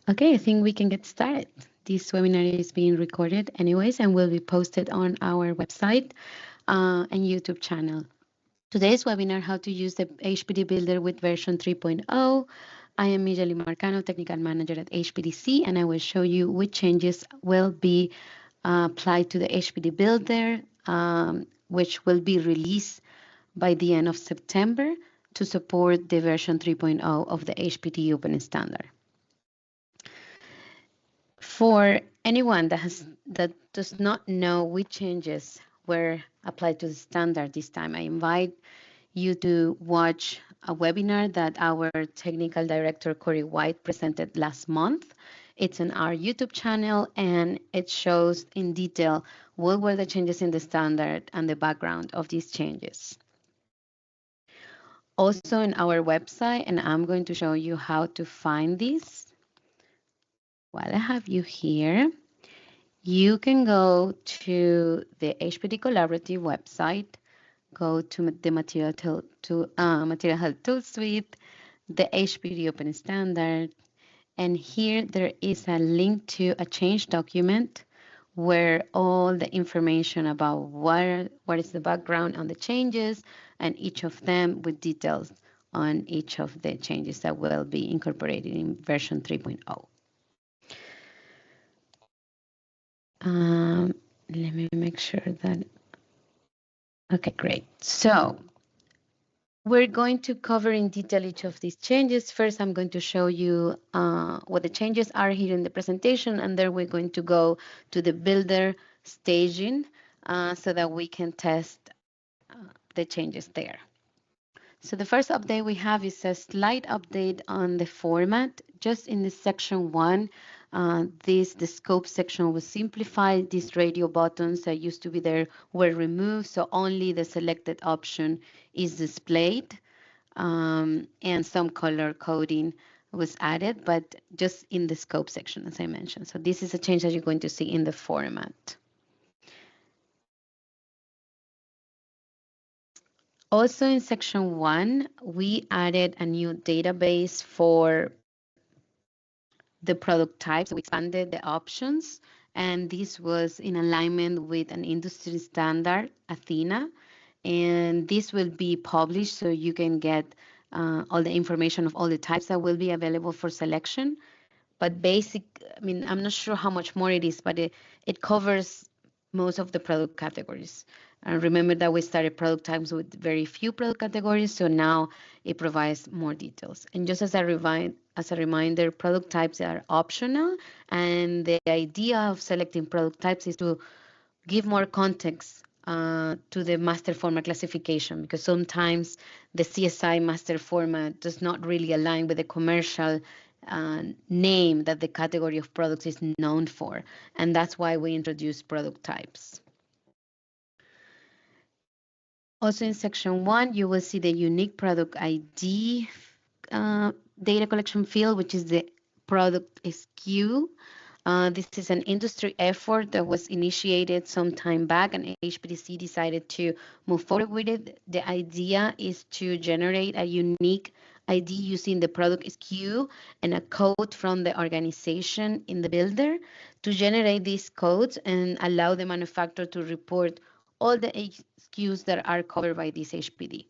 Okay, I think we can get started. This webinar is being recorded anyways and will be posted on our website and YouTube channel. Today's webinar, how to use the HPD Builder with version 3.0. I am Millali Marcano, Technical Manager at HPDC, and I will show you which changes will be applied to the HPD Builder, which will be released by the end of September to support the version 3.0 of the HPD Open Standard. For anyone that does not know which changes were applied to the standard this time, I invite you to watch a webinar that our technical director, Corey White, presented last month. It's on our YouTube channel, and it shows in detail what were the changes in the standard and the background of these changes. Also on our website, and I'm going to show you how to find these. While I have you here, you can go to the HPD Collaborative website, go to the Material Health Tool Suite, the HPD Open Standard, and here there is a link to a change document where all the information about what is the background on the changes and each of them with details on each of the changes that will be incorporated in version 3.0. Let me make sure that, okay, great. So we're going to cover in detail each of these changes. First, I'm going to show you what the changes are here in the presentation, and then we're going to go to the builder staging so that we can test the changes there. So the first update we have is a slight update on the format. Just in the section 1, the scope section was simplified. These radio buttons that used to be there were removed, so only the selected option is displayed, and some color coding was added, but just in the scope section, as I mentioned. So this is a change that you're going to see in the format. Also in section 1, we added a new database for the product types. We expanded the options, and this was in alignment with an industry standard, Athena. And this will be published so you can get all the information of all the types that will be available for selection. But I'm not sure how much more it is, but it covers most of the product categories. Remember that we started product types with very few product categories, so now it provides more details. And just as a reminder, product types are optional, and the idea of selecting product types is to give more context to the master format classification, because sometimes the CSI master format does not really align with the commercial name that the category of products is known for, and that's why we introduce product types. Also in section 1, you will see the unique product ID data collection field, which is the product SKU. This is an industry effort that was initiated some time back, and HPDC decided to move forward with it. The idea is to generate a unique ID using the product SKU and a code from the organization in the builder to generate these codes and allow the manufacturer to report all the SKUs that are covered by this HPD.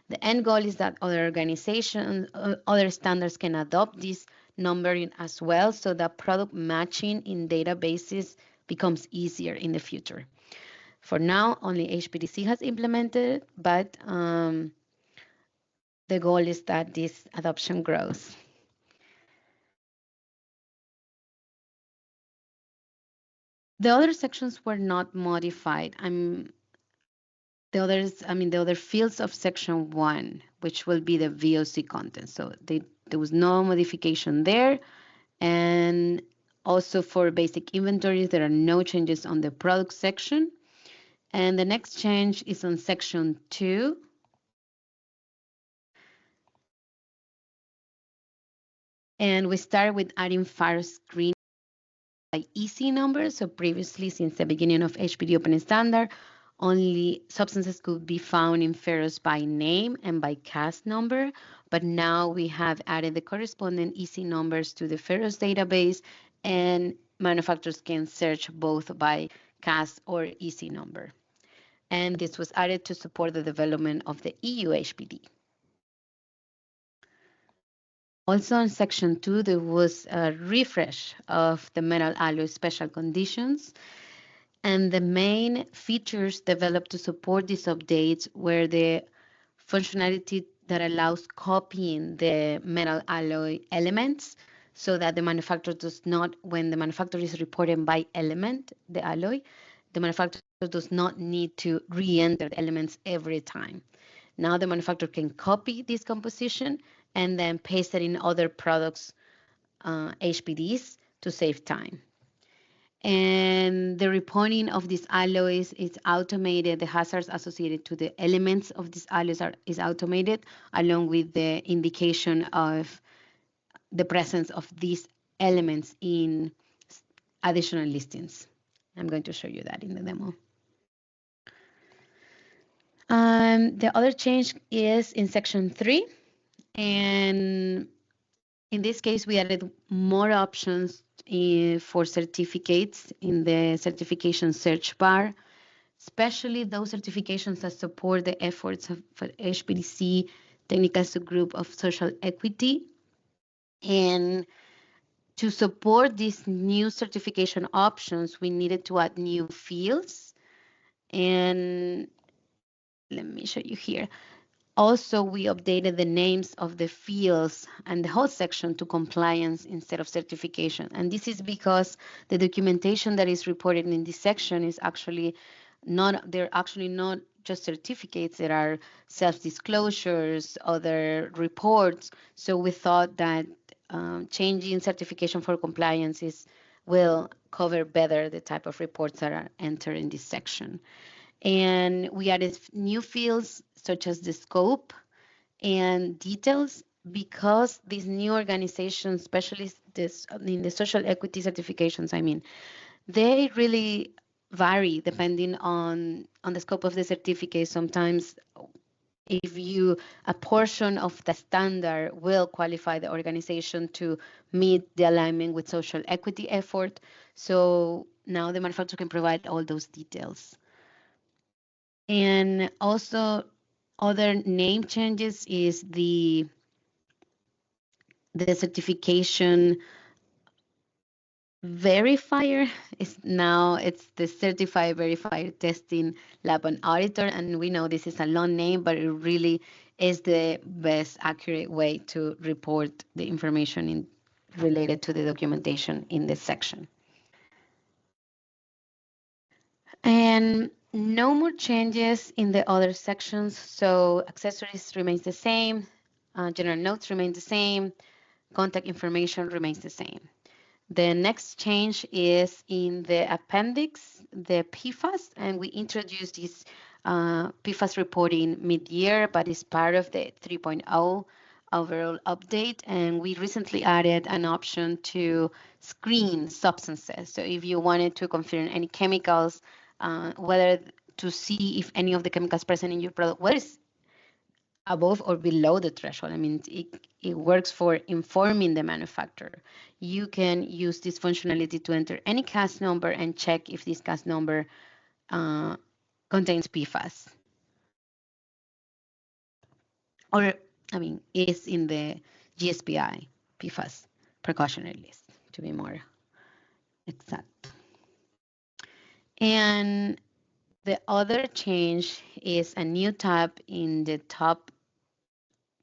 The end goal is that other organizations, other standards can adopt this numbering as well, so that product matching in databases becomes easier in the future. For now, only HPDC has implemented, but the goal is that this adoption grows. The other sections were not modified. The other fields of section 1, which will be the VOC content. So there was no modification there. And also for basic inventories, there are no changes on the product section. And the next change is on section 2. And we start with adding fire screen by EC number. So previously, since the beginning of HPD Open Standard, only substances could be found in ferrous by name and by CAS number. but now we have added the corresponding EC numbers to the FEROS database, and manufacturers can search both by CAS or EC number. And this was added to support the development of the EU HPD. Also in section 2, there was a refresh of the metal alloy special conditions. And the main features developed to support these updates were the functionality that allows copying the metal alloy elements so that the manufacturer does not, when the manufacturer is reporting by element, the alloy, the manufacturer does not need to re-enter the elements every time. Now the manufacturer can copy this composition and then paste it in other products' HPDs to save time. And the reporting of these alloys is automated. The hazards associated to the elements of these alloys is automated, along with the indication of the presence of these elements in additional listings. I'm going to show you that in the demo. The other change is in section 3, and in this case, we added more options for certificates in the certification search bar, especially those certifications that support the efforts of HPDC technical subgroup of social equity. And to support these new certification options, we needed to add new fields. And let me show you here. Also, we updated the names of the fields and the whole section to compliance instead of certification. And this is because the documentation that is reported in this section is actually they're actually not just certificates, there are self-disclosures, other reports. So we thought that changing certification for compliance will cover better the type of reports that are entered in this section. And we added new fields such as the scope and details, because these new organizations, especially in the social equity certifications, they really vary depending on the scope of the certificate. Sometimes a portion of the standard will qualify the organization to meet the alignment with social equity effort. So now the manufacturer can provide all those details. And also other name changes is the certification verifier. It's the certified verifier testing lab and auditor. And we know this is a long name, but it really is the best accurate way to report the information related to the documentation in this section. And no more changes in the other sections. So accessories remains the same, general notes remain the same, contact information remains the same. The next change is in the appendix, the PFAS, and we introduced this PFAS reporting mid-year, but it's part of the 3.0 overall update. And we recently added an option to screen substances. So if you wanted to confirm any chemicals, whether to see if any of the chemicals present in your product, whether it's above or below the threshold. It works for informing the manufacturer. You can use this functionality to enter any CAS number and check if this CAS number contains PFAS. Or, is in the GSPI PFAS precautionary list, to be more exact. And the other change is a new tab in the top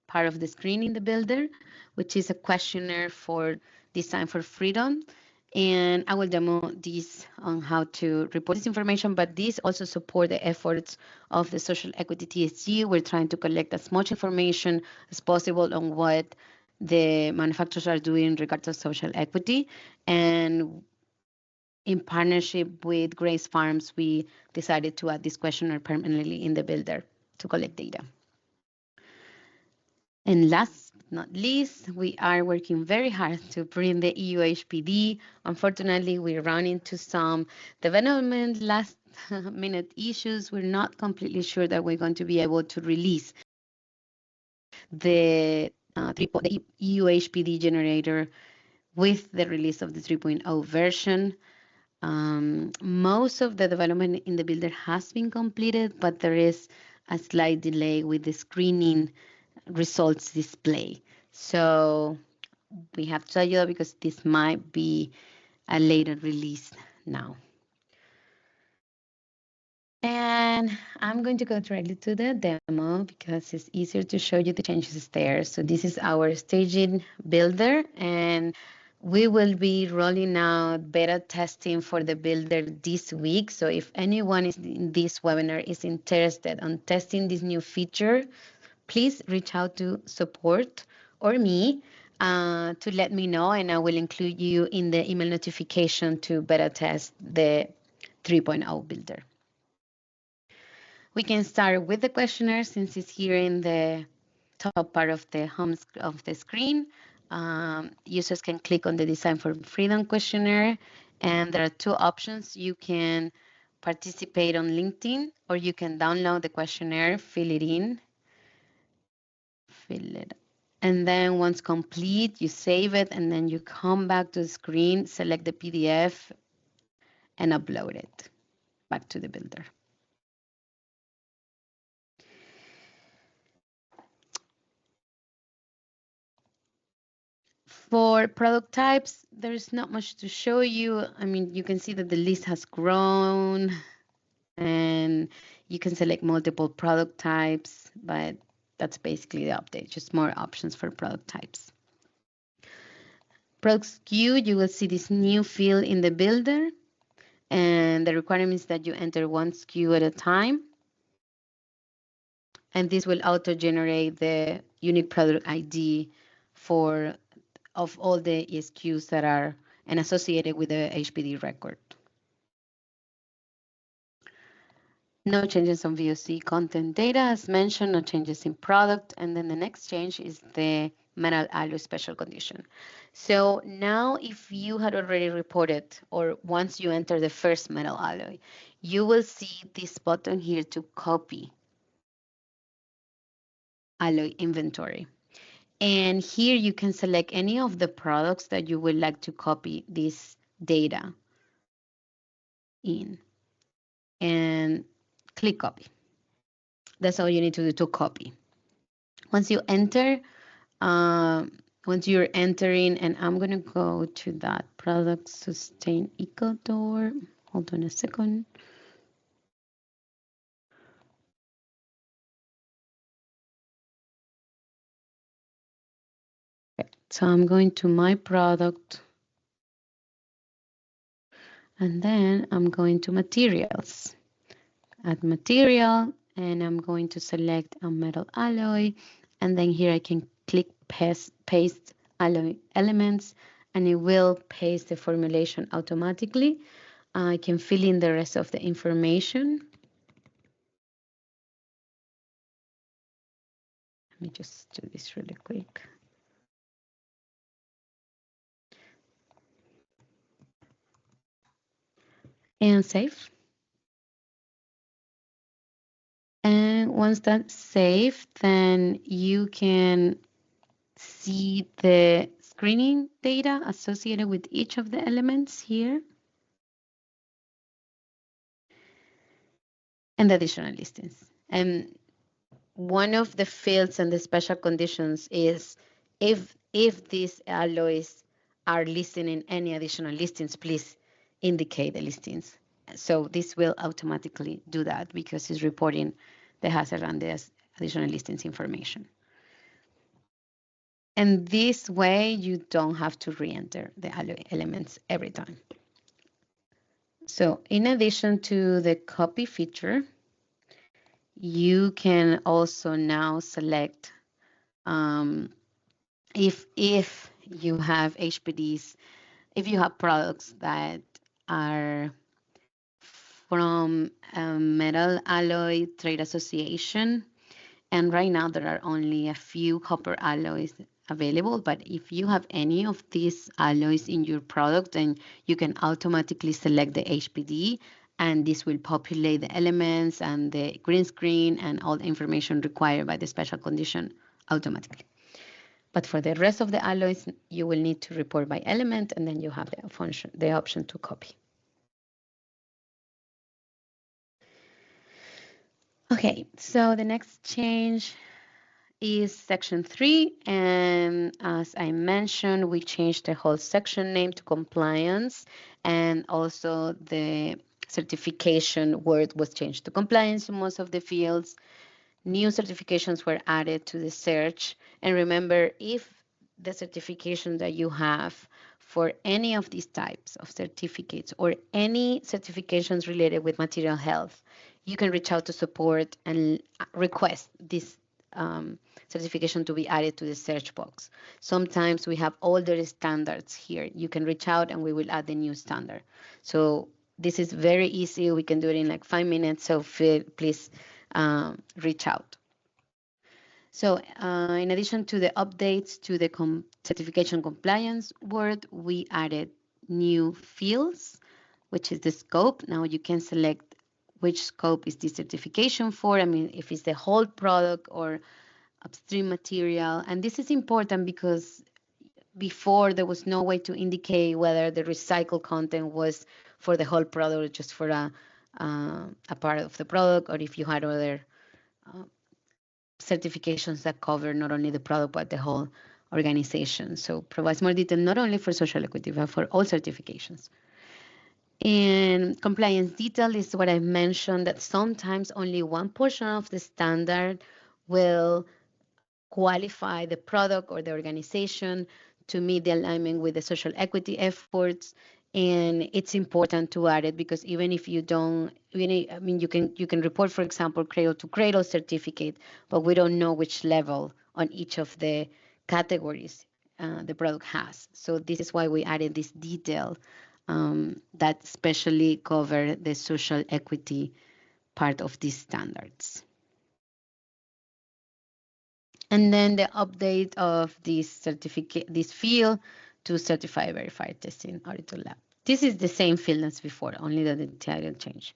part of the screen in the builder, which is a questionnaire for Design for Freedom. And I will demo this on how to report this information, but these also support the efforts of the Social Equity TSG. We're trying to collect as much information as possible on what the manufacturers are doing in regards to social equity. And in partnership with Grace Farms, we decided to add this questionnaire permanently in the builder to collect data. And last but not least, we are working very hard to bring the EU HPD. Unfortunately, we ran into some development last minute issues. We're not completely sure that we're going to be able to release the the UHPD generator with the release of the 3.0 version. Most of the development in the builder has been completed, but there is a slight delay with the screening results display. So we have to tell you that because this might be a later release now. And I'm going to go directly to the demo because it's easier to show you the changes there. So this is our staging builder, and we will be rolling out beta testing for the builder this week. So if anyone is in this webinar is interested on testing this new feature, please reach out to support or me to let me know, and I will include you in the email notification to beta test the 3.0 builder. We can start with the questionnaire since it's here in the top part of the home of the screen. Users can click on the Design for Freedom questionnaire, and there are two options. You can participate on LinkedIn, or you can download the questionnaire, fill it, and then once complete, you save it, and then you come back to the screen, select the PDF, and upload it back to the builder. For product types, there's not much to show you. I mean, you can see that the list has grown, and you can select multiple product types, but that's basically the update, just more options for product types. Product SKU, you will see this new field in the builder, and the requirement is that you enter one SKU at a time. And this will auto-generate the unique product ID of all the SKUs that are and associated with the HPD record. No changes on VOC content data, as mentioned, no changes in product. And then the next change is the metal alloy special condition. So now if you had already reported, or once you enter the first metal alloy, you will see this button here to copy alloy inventory. And here you can select any of the products that you would like to copy this data in and click copy. That's all you need to do to copy. Once you enter, once you're entering, and I'm going to go to that product sustain eco door. Hold on a second. Okay, so I'm going to my product, and then I'm going to materials. Add material, and I'm going to select a metal alloy, and then here I can click paste alloy elements, and it will paste the formulation automatically. I can fill in the rest of the information. Let me just do this really quick. And save. And once that's saved, then you can see the screening data associated with each of the elements here. And the additional listings. And one of the fields and the special conditions is if these alloys are listed in any additional listings, please indicate the listings. So this will automatically do that because it's reporting the hazard and the additional listings information. And this way you don't have to re-enter the alloy elements every time. So in addition to the copy feature, you can also now select if you have HPDs, if you have products that are from a metal alloy trade association, and right now there are only a few copper alloys available, but if you have any of these alloys in your product, then you can automatically select the HPD, and this will populate the elements and the green screen and all the information required by the special condition automatically. But for the rest of the alloys, you will need to report by element, and then you have the option to copy. Okay, so the next change is section 3, and as I mentioned, we changed the whole section name to compliance, and also the certification word was changed to compliance in most of the fields. New certifications were added to the search, and remember, if the certification that you have for any of these types of certificates or any certifications related with material health, you can reach out to support and request this certification to be added to the search box. Sometimes we have older standards here. You can reach out and we will add the new standard. So this is very easy. We can do it in like 5 minutes. So please reach out. So in addition to the updates to the certification compliance word, we added new fields, which is the scope. Now you can select which scope is this certification for. I mean, if it's the whole product or upstream material. And this is important because before there was no way to indicate whether the recycled content was for the whole product or just for a part of the product, or if you had other certifications that cover not only the product but the whole organization. So provides more detail not only for social equity but for all certifications. And compliance detail is what I mentioned, that sometimes only one portion of the standard will qualify the product or the organization to meet the alignment with the social equity efforts. And it's important to add it because even if you don't, I mean, you can report, for example, cradle to cradle certificate, but we don't know which level on each of the categories the product has. So this is why we added this detail that especially cover the social equity part of these standards. And then the update of this certificate, this field to certified verified testing auditor lab. This is the same field as before, only that the title change.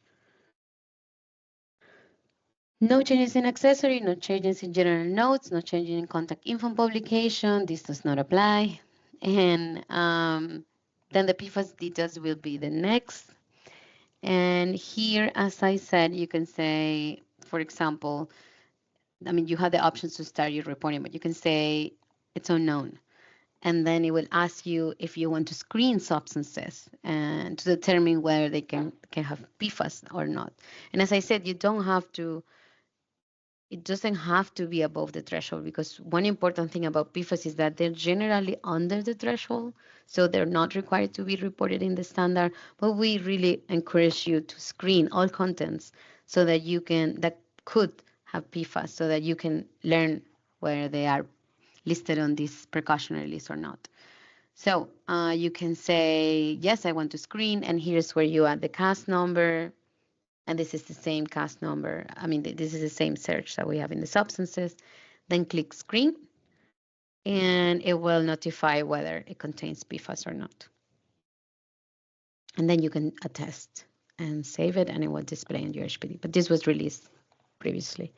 No changes in accessory, no changes in general notes, no changes in contact info publication. This does not apply. And then the PFAS details will be the next. And here, as I said, you can say, for example, I mean, you have the options to start your reporting, but you can say it's unknown. And then it will ask you if you want to screen substances and to determine whether they can have PFAS or not. And as I said, you don't have to, it doesn't have to be above the threshold, because one important thing about PFAS is that they're generally under the threshold, so they're not required to be reported in the standard, but we really encourage you to screen all contents so that you can, that could have PFAS, so that you can learn whether they are listed on this precautionary list or not. So you can say, yes, I want to screen, and here's where you add the CAS number, and this is the same CAS number. I mean, this is the same search that we have in the substances. Then click screen, and it will notify whether it contains PFAS or not. And then you can attest and save it, and it will display in your HPD. But this was released previously.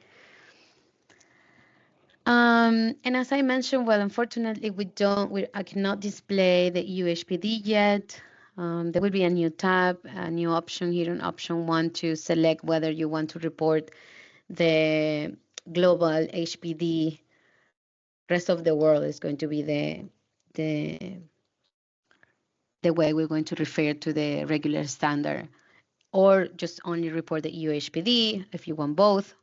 And as I mentioned, well, unfortunately, I cannot display the EU HPD yet. There will be a new tab, a new option here on option 1 to select whether you want to report the global HPD. Rest of the world is going to be the way we're going to refer to the regular standard, or just only report the EU HPD if you want both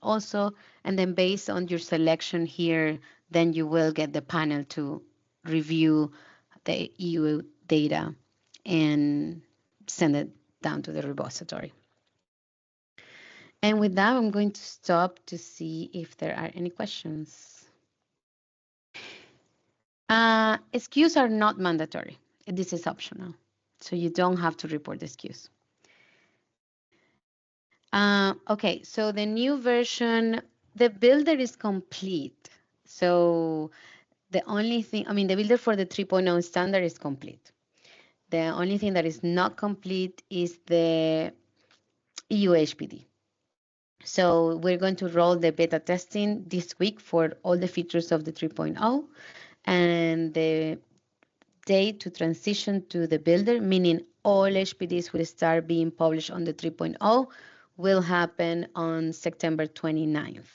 also. And then based on your selection here, then you will get the panel to review the EU data and send it down to the repository. And with that, I'm going to stop to see if there are any questions. SKUs are not mandatory. This is optional, so you don't have to report the SKUs. Okay, so the new version, the builder is complete. So the only thing, I mean, the builder for the 3.0 standard is complete. The only thing that is not complete is the EU HPD. So we're going to roll the beta testing this week for all the features of the 3.0, and the date to transition to the builder, meaning all HPDs will start being published on the 3.0, will happen on September 29th.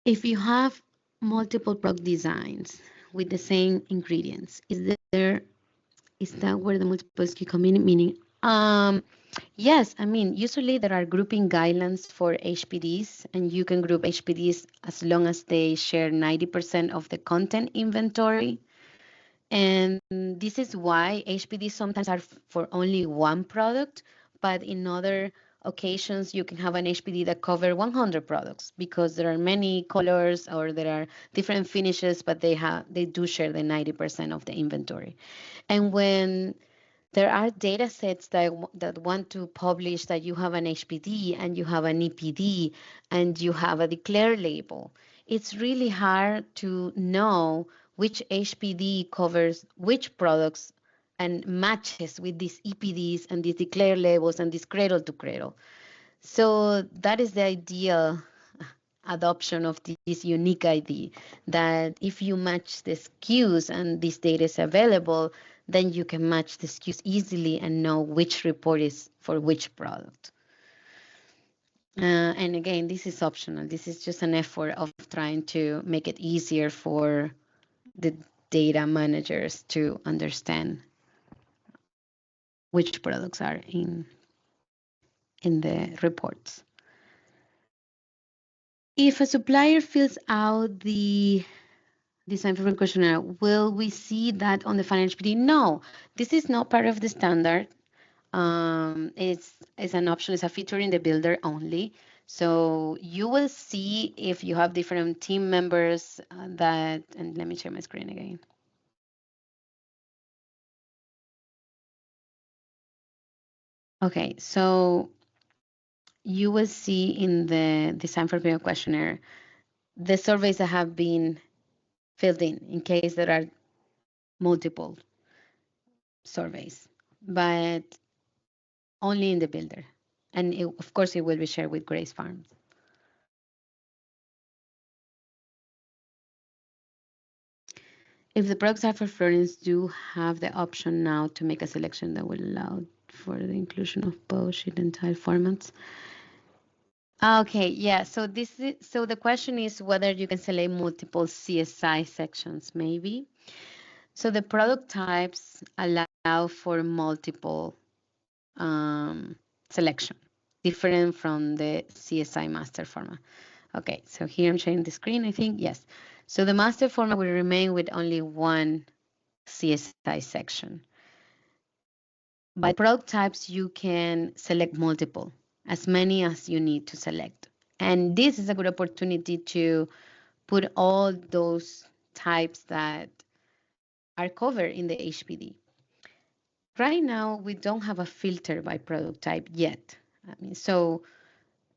If you have multiple product designs with the same ingredients, is that where the multiple SKU come in? Meaning, yes, I mean, usually there are grouping guidelines for HPDs, and you can group HPDs as long as they share 90% of the content inventory. And this is why HPDs sometimes are for only one product, but in other occasions you can have an HPD that cover 100 products because there are many colors or there are different finishes, but they do share the 90% of the inventory. And when there are data sets that want to publish that you have an HPD and you have an EPD and you have a declare label. It's really hard to know which HPD covers which products and matches with these EPDs and these declare labels and this cradle to cradle. So that is the ideal adoption of this unique ID, that if you match the SKUs and this data is available, then you can match the SKUs easily and know which report is for which product. And again, this is optional. This is just an effort of trying to make it easier for the data managers to understand which products are in the reports. If a supplier fills out the design for questionnaire, will we see that on the final HPD? No, this is not part of the standard. It's an option, it's a feature in the builder only. So you will see if you have different team members that, and let me share my screen again. Okay, so you will see in the design for builder questionnaire, the surveys that have been filled in case there are multiple surveys, but only in the builder. And of course, it will be shared with Grace Farms. If the products are for Florence, do have the option now to make a selection that will allow for the inclusion of both sheet and tile formats. Okay, yeah. So the question is whether you can select multiple CSI sections, maybe. So the product types allow for multiple selection, different from the CSI master format. Okay, so here I'm sharing the screen, I think, yes. So the master format will remain with only one CSI section. By product types, you can select multiple, as many as you need to select. And this is a good opportunity to put all those types that are covered in the HPD. Right now, we don't have a filter by product type yet. I mean, so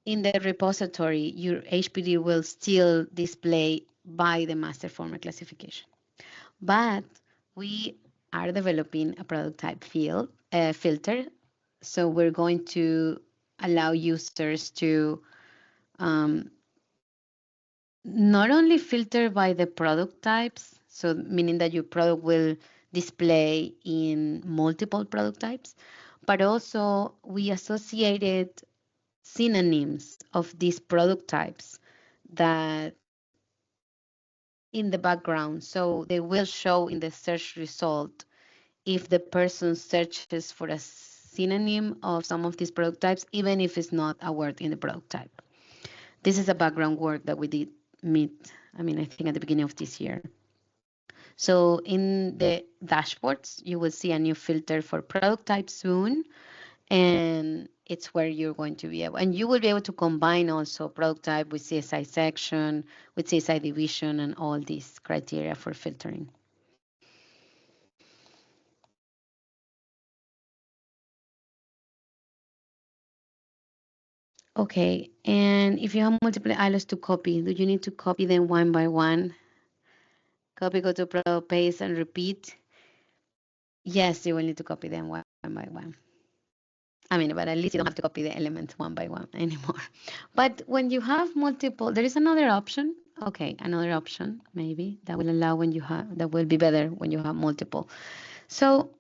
in the repository, your HPD will still display by the master format classification. But we are developing a product type filter. So we're going to allow users to not only filter by the product types, so meaning that your product will display in multiple product types, but also we associated synonyms of these product types that in the background. So they will show in the search result if the person searches for a synonym of some of these product types, even if it's not a word in the product type. This is a background work that we did I think at the beginning of this year. So in the dashboards, you will see a new filter for product type soon, and it's where you're going to be able, and you will be able to combine also product type with CSI section, with CSI division, and all these criteria for filtering. Okay, and if you have multiple islands to copy, do you need to copy them one by one? Copy, go to product, paste, and repeat? Yes, you will need to copy them one by one. I mean, but at least you don't have to copy the elements one by one anymore. But when you have multiple, there is another option. Okay, another option maybe that will allow when you have, that will be better when you have multiple. So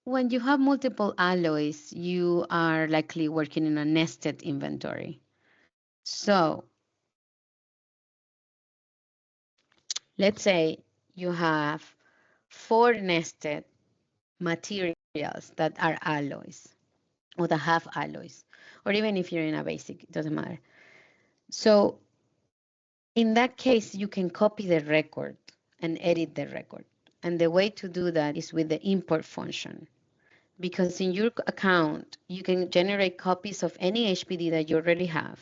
when you have multiple alloys, you are likely working in a nested inventory. So let's say you have 4 nested materials that are alloys or that have alloys, or even if you're in a basic, it doesn't matter. So in that case, you can copy the record and edit the record. And the way to do that is with the import function. Because in your account, you can generate copies of any HPD that you already have.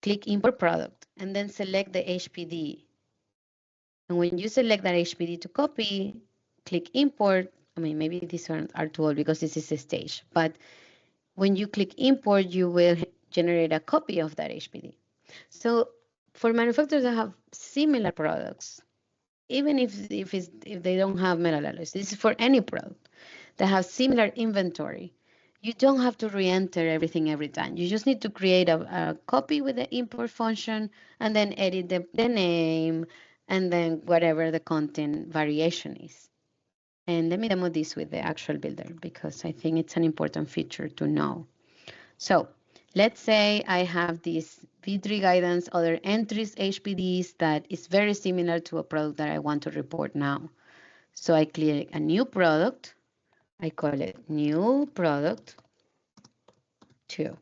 Click import product and then select the HPD. And when you select that HPD to copy, click import. I mean, maybe these are too old because this is a stage. But when you click import, you will generate a copy of that HPD. So for manufacturers that have similar products, even if they don't have metal alloys, this is for any product that has similar inventory. You don't have to re-enter everything every time. You just need to create a copy with the import function and then edit the name and then whatever the content variation is. And let me demo this with the actual builder because I think it's an important feature to know. So let's say I have this V3 guidance, other entries, HPDs that is very similar to a product that I want to report now. So I click a new product. I call it new product 2.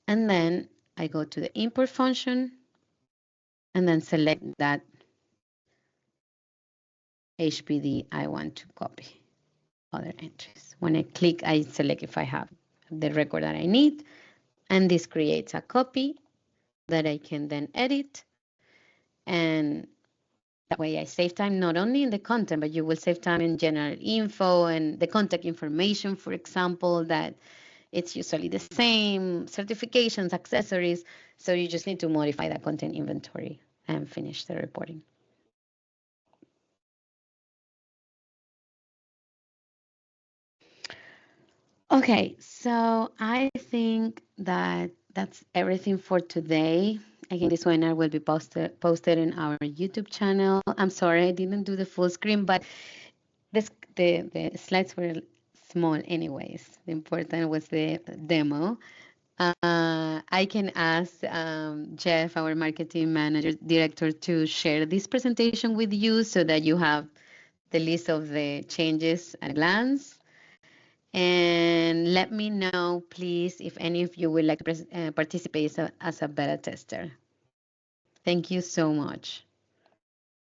And then I go to the import function and then select that HPD I want to copy other entries. When I click, I select if I have the record that I need, and this creates a copy that I can then edit. And that way I save time not only in the content, but you will save time in general info and the contact information, for example, that it's usually the same, certifications, accessories. So you just need to modify that content inventory and finish the reporting. Okay, so I think that that's everything for today. Again, this webinar will be posted in our YouTube channel. I'm sorry I didn't do the full screen, but the slides were small anyways. The important was the demo. I can ask Jeff, our marketing manager, director, to share this presentation with you so that you have the list of the changes at a glance. And let me know, please, if any of you would like to participate as a beta tester. Thank you so much.